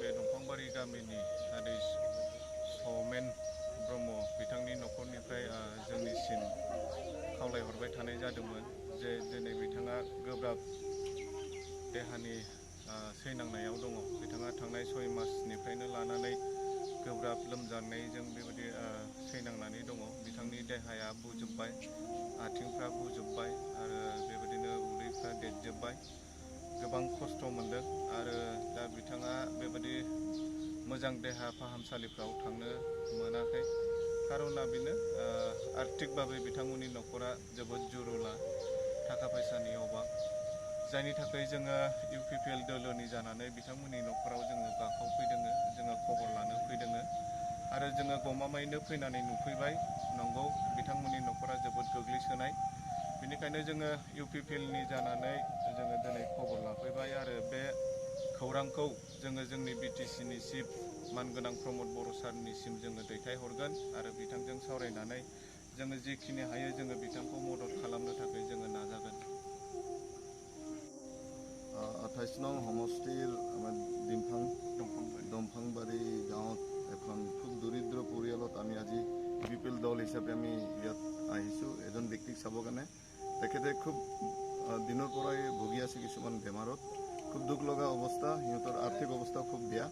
बे दंफांबारि गामिनि आदै सौमेन ब्रह्म बिथांनि न'खरनिफ्राय जोंनिसिम खावलायहरबाय थानाय जादोंमोन जे दिनै बिथाङा गोब्राब देहानि सैनांनायाव दङ। बिथाङा थांनाय 6 मासनिफ्रायनो लानानै गोब्राब लोमजानायजों बेबायदि सैनांनानै दङ। बिथांनि देहाया बुजोब्बाय, आथिंफ्रा बुजोब्बाय आरो बेबायदिनो उदैफ्रा देरजोब्बाय, गोबां खस्थ' मोनदों आरो दा बिथाङा बेबायदि मोजां देहा फाहामसालिफ्राव थांनो मोनाखै। खारना बेनो आर्थिकभाबै बिथांमोननि न'खरा जोबोद जुरुला, थाखा फैसानि अभाब, जायनि थाखाय जोङो UPPL दोलोनि जानानै बिथांमोननि न'खराव जोङो गाखावफैदों, जोङो खबर लानो फैदों आरो जोङो गमामायैनो फैनानै नुफैबाय। नंगौ, बिथांमोननि न'खरा जोबोद गोग्लैसोनाय। बेनिखायनो जोङो UPPLनि जानानै जोङो दिनै खबर लाफैबाय आरो बे खौरांखौ जोङो जोंनि BTCनि चिफ मानगोनां प्रमद बर' सारनिसिम जोङो दैथायहरगोन आरो बिथांजों सावरायनानै जोङो जिखिनि हायो जोङो बिथांखौ मदद खालामनो थाखाय जोङो नाजागोन। 28 নং সমষ্টিৰ আমাৰ দমফাংবাৰী গাঁৱত এখন খুব দৰিদ্ৰ পৰিয়ালত আমি আজি UPPL দল হিচাপে আমি ইয়াত আহিছোঁ এজন ব্যক্তিক চাবৰ কাৰণে। তেখেতে খুব দিনৰ পৰাই ভুগি আছে কিছুমান বেমাৰত, খুব দুখ লগা অৱস্থা, সিহঁতৰ আৰ্থিক অৱস্থা খুব বেয়া।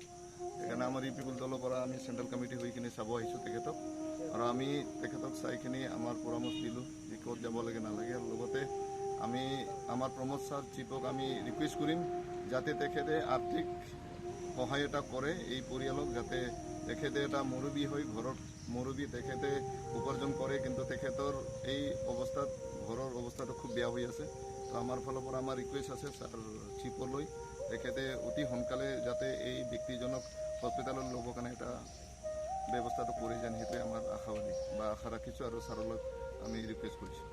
সেইকাৰণে আমাৰ UPPL দলৰ পৰা আমি চেণ্ট্ৰেল কমিটি হৈ কিনে চাব আহিছোঁ তেখেতক, আৰু আমি তেখেতক চাই কিনে আমাৰ পৰামৰ্শ দিলোঁ যে ক'ত যাব লাগে নালাগে। আৰু লগতে আমি আমাৰ প্ৰমোদ ছাৰ চিফক আমি ৰিকুৱেষ্ট কৰিম যাতে তেখেতে আৰ্থিক সহায়তা কৰে এই পৰিয়ালক, যাতে তেখেতে এটা মুৰব্বী হৈ ঘৰত মুৰব্বী তেখেতে উপাৰ্জন কৰে, কিন্তু তেখেতৰ এই অৱস্থাত ঘৰৰ অৱস্থাটো খুব বেয়া হৈ আছে। তো আমাৰ ফালৰ পৰা আমাৰ ৰিকুৱেষ্ট আছে ছাৰ চিফলৈ, তেখেতে অতি সোনকালে যাতে এই ব্যক্তিজনক হস্পিটেলত ল'বৰ কাৰণে এটা ব্যৱস্থাটো কৰি যেন, সেইটোৱে আমাৰ আশাবাদী বা আশা ৰাখিছোঁ আৰু ছাৰলৈ আমি ৰিকুৱেষ্ট কৰিছোঁ।